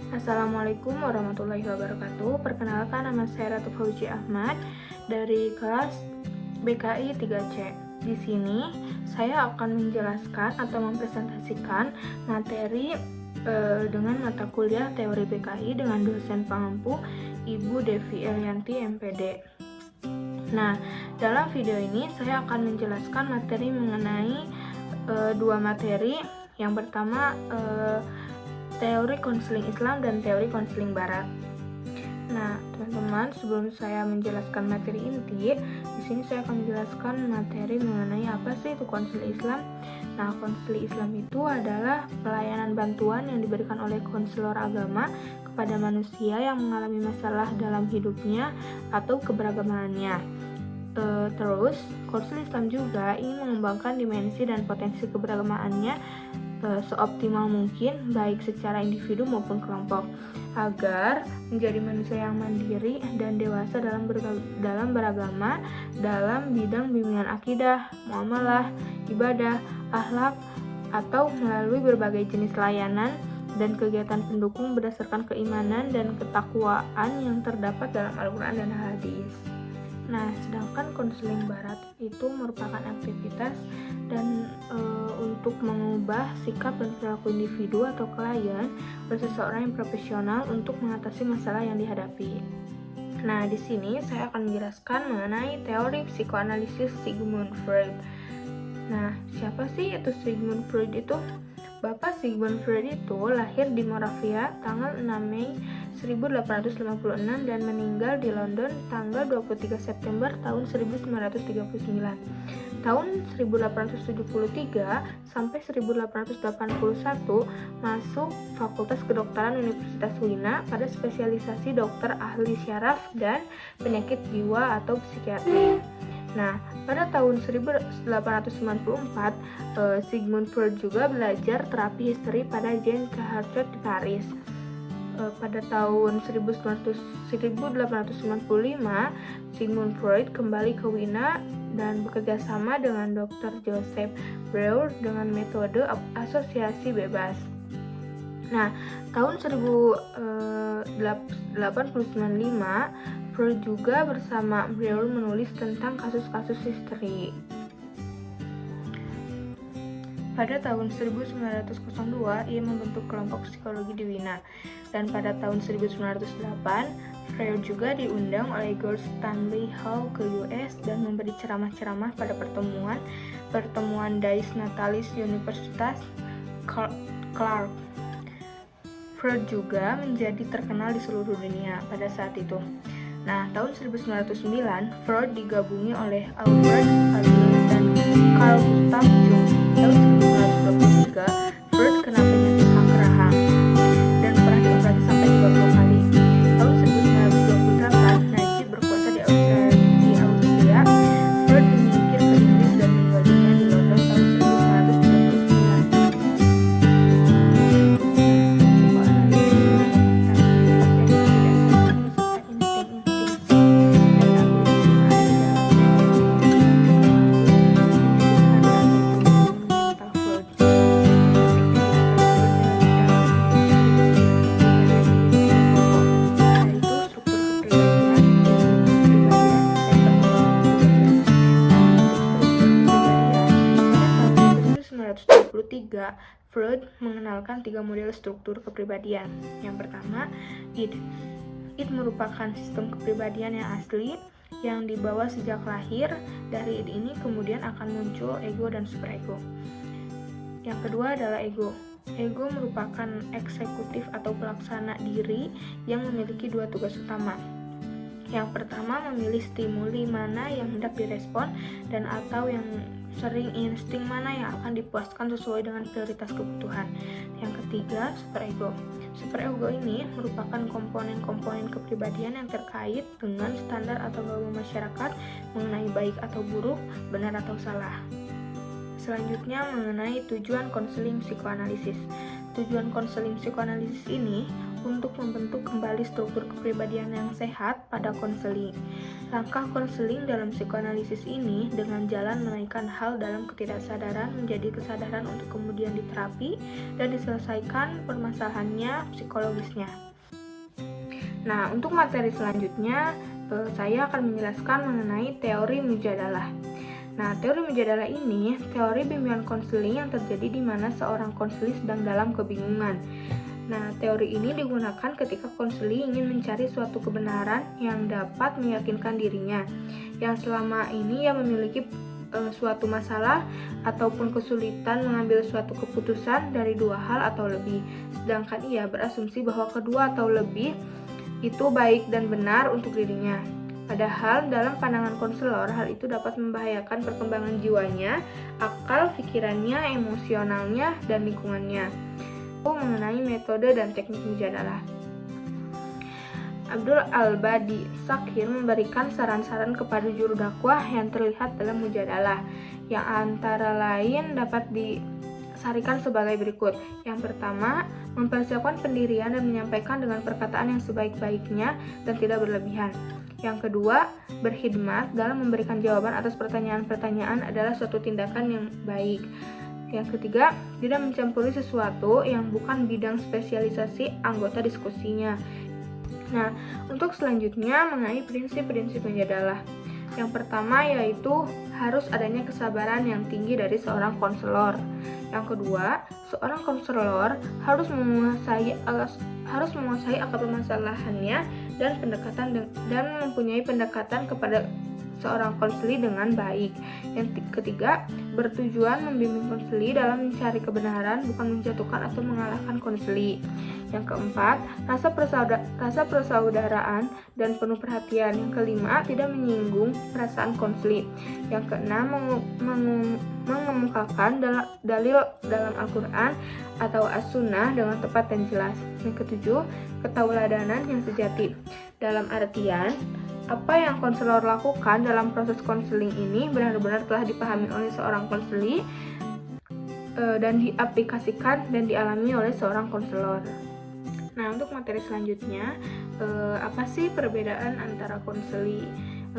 Assalamualaikum warahmatullahi wabarakatuh. Perkenalkan, nama saya Ratu Fauzi Ahmad dari kelas BKI 3C. Di sini saya akan menjelaskan atau mempresentasikan materi dengan mata kuliah teori BKI dengan dosen pengampu Ibu Devi Elianti MPD. Nah, dalam video ini saya akan menjelaskan materi mengenai dua materi. Yang pertama teori konseling Islam dan teori konseling Barat. Nah, teman-teman, sebelum saya menjelaskan materi inti, di sini saya akan menjelaskan materi mengenai apa sih itu konseling Islam. Nah, konseling Islam itu adalah pelayanan bantuan yang diberikan oleh konselor agama kepada manusia yang mengalami masalah dalam hidupnya atau keberagamaannya. Terus, konseling Islam juga ingin mengembangkan dimensi dan potensi keberagamaannya seoptimal mungkin, baik secara individu maupun kelompok, agar menjadi manusia yang mandiri dan dewasa dalam beragama dalam bidang bimbingan akidah, muamalah, ibadah, akhlak, atau melalui berbagai jenis layanan dan kegiatan pendukung berdasarkan keimanan dan ketakwaan yang terdapat dalam Al-Quran dan hadis. Nah, sedangkan konseling Barat itu merupakan aktivitas dan untuk mengubah sikap dan perilaku individu atau klien seseorang yang profesional untuk mengatasi masalah yang dihadapi. Nah, di sini saya akan menjelaskan mengenai teori psikoanalisis Sigmund Freud. Nah, siapa sih itu Sigmund Freud itu? Bapak Sigmund Freud itu lahir di Moravia tanggal 6 Mei 1856 dan meninggal di London tanggal 23 September tahun 1939. Tahun 1873 sampai 1881 masuk Fakultas Kedokteran Universitas Wina pada spesialisasi dokter ahli syaraf dan penyakit jiwa atau psikiatri. Nah, pada tahun 1894, Sigmund Freud juga belajar terapi histeri pada Jean Cartier di Paris. Pada tahun 1895, Sigmund Freud kembali ke Wina dan bekerja sama dengan Dr. Joseph Breuer dengan metode asosiasi bebas. Nah, tahun 1895, Freud juga bersama Breuer menulis tentang kasus-kasus histeri. Pada tahun 1902, ia membentuk kelompok psikologi di Wina. Dan pada tahun 1908, Freud juga diundang oleh George Stanley Hall ke US dan memberi ceramah-ceramah pada pertemuan Dies Natalis Universitas Clark. Freud juga menjadi terkenal di seluruh dunia pada saat itu. Nah, tahun 1909, Freud digabungi oleh Alfred Adler dan Carl Gustav Jung. Tahun 1923, Freud kena penyakit kanker rahang dan pernah dioperasi sampai 30 kali. Tahun 1928, Najib berkuasa di Austria. Freud menyingkir ke Inggris dan meninggal dunia di London tahun 1923, Freud mengenalkan 3 model struktur kepribadian. Yang pertama, id. Id merupakan sistem kepribadian yang asli yang dibawa sejak lahir. Dari id ini kemudian akan muncul ego dan superego. Yang kedua adalah ego. Ego merupakan eksekutif atau pelaksana diri yang memiliki 2 tugas utama. Yang pertama, memilih stimuli mana yang hendak direspon dan atau yang sering insting mana yang akan dipuaskan sesuai dengan prioritas kebutuhan. Yang ketiga, superego. Superego ini merupakan komponen-komponen kepribadian yang terkait dengan standar atau norma masyarakat mengenai baik atau buruk, benar atau salah. Selanjutnya mengenai tujuan konseling psikoanalisis. Tujuan konseling psikoanalisis ini untuk membentuk kembali struktur kepribadian yang sehat pada konseling. Langkah konseling dalam psikoanalisis ini dengan jalan menaikkan hal dalam ketidaksadaran menjadi kesadaran untuk kemudian diterapi dan diselesaikan permasalahannya psikologisnya. Nah, untuk materi selanjutnya, saya akan menjelaskan mengenai teori mujadalah. Nah, teori mujadalah ini teori bimbingan konseling yang terjadi di mana seorang konseling sedang dalam kebingungan. Nah, teori ini digunakan ketika konseling ingin mencari suatu kebenaran yang dapat meyakinkan dirinya, yang selama ini ia memiliki suatu masalah ataupun kesulitan mengambil suatu keputusan dari dua hal atau lebih, sedangkan ia berasumsi bahwa kedua atau lebih itu baik dan benar untuk dirinya. Padahal dalam pandangan konselor, hal itu dapat membahayakan perkembangan jiwanya, akal, pikirannya, emosionalnya, dan lingkungannya. Mengenai metode dan teknik mujadalah. Abdul Al-Badi Shakir memberikan saran-saran kepada juru dakwah yang terlihat dalam mujadalah, yang antara lain dapat disarikan sebagai berikut. Yang pertama, mempersiapkan pendirian dan menyampaikan dengan perkataan yang sebaik-baiknya dan tidak berlebihan. Yang kedua, berkhidmat dalam memberikan jawaban atas pertanyaan-pertanyaan adalah suatu tindakan yang baik. Yang ketiga, tidak mencampuri sesuatu yang bukan bidang spesialisasi anggota diskusinya. Nah, untuk selanjutnya mengenai prinsip-prinsip mujadalah. Yang pertama yaitu harus adanya kesabaran yang tinggi dari seorang konselor. Yang kedua, seorang konselor harus menguasai akar permasalahannya dan mempunyai pendekatan kepada seorang konseli dengan baik. Yang ketiga, bertujuan membimbing konseli dalam mencari kebenaran, bukan menjatuhkan atau mengalahkan konseli. Yang keempat, rasa persaudaraan dan penuh perhatian. Yang kelima, tidak menyinggung perasaan konseli. Yang keenam, mengemukakan dalil dalam Al-Quran atau As-Sunnah dengan tepat dan jelas. Yang ketujuh, ketauladanan yang sejati. Dalam artian, apa yang konselor lakukan dalam proses konseling ini benar-benar telah dipahami oleh seorang konseli dan diaplikasikan dan dialami oleh seorang konselor. Nah, untuk materi selanjutnya, apa sih perbedaan antara konseli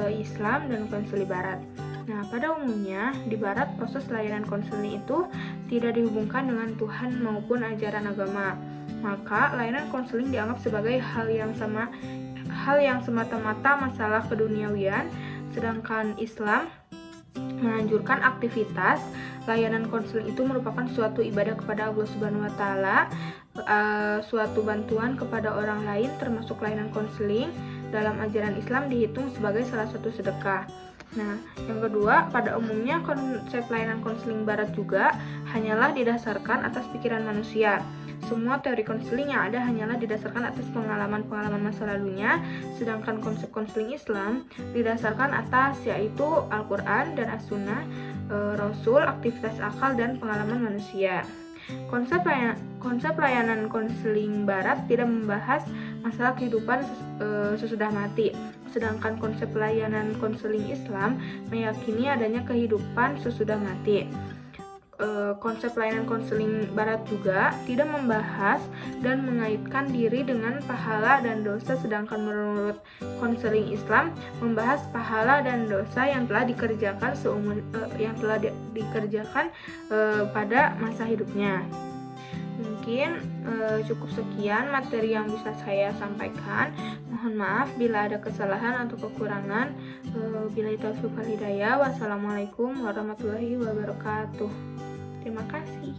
Islam dan konseli Barat? Nah, pada umumnya, di Barat proses layanan konseling itu tidak dihubungkan dengan Tuhan maupun ajaran agama. Maka, layanan konseling dianggap sebagai hal yang semata-mata masalah keduniawian, sedangkan Islam menganjurkan aktivitas layanan konseling itu merupakan suatu ibadah kepada Allah Subhanahu wa taala, suatu bantuan kepada orang lain, termasuk layanan konseling dalam ajaran Islam dihitung sebagai salah satu sedekah. Nah, yang kedua, pada umumnya konsep layanan konseling Barat juga hanyalah didasarkan atas pikiran manusia. Semua teori konseling yang ada hanyalah didasarkan atas pengalaman-pengalaman masa lalunya, sedangkan konsep konseling Islam didasarkan atas yaitu Al-Quran dan As-Sunnah, Rasul, aktivitas akal, dan pengalaman manusia. Konsep layanan konseling Barat tidak membahas masalah kehidupan sesudah mati, sedangkan konsep layanan konseling Islam meyakini adanya kehidupan sesudah mati. Konsep layanan konseling Barat juga tidak membahas dan mengaitkan diri dengan pahala dan dosa, sedangkan menurut konseling Islam membahas pahala dan dosa yang telah dikerjakan pada masa hidupnya. Mungkin cukup sekian materi yang bisa saya sampaikan. Mohon maaf bila ada kesalahan atau kekurangan. Billahi taufiq wal hidayah. Wassalamualaikum warahmatullahi wabarakatuh. Terima kasih.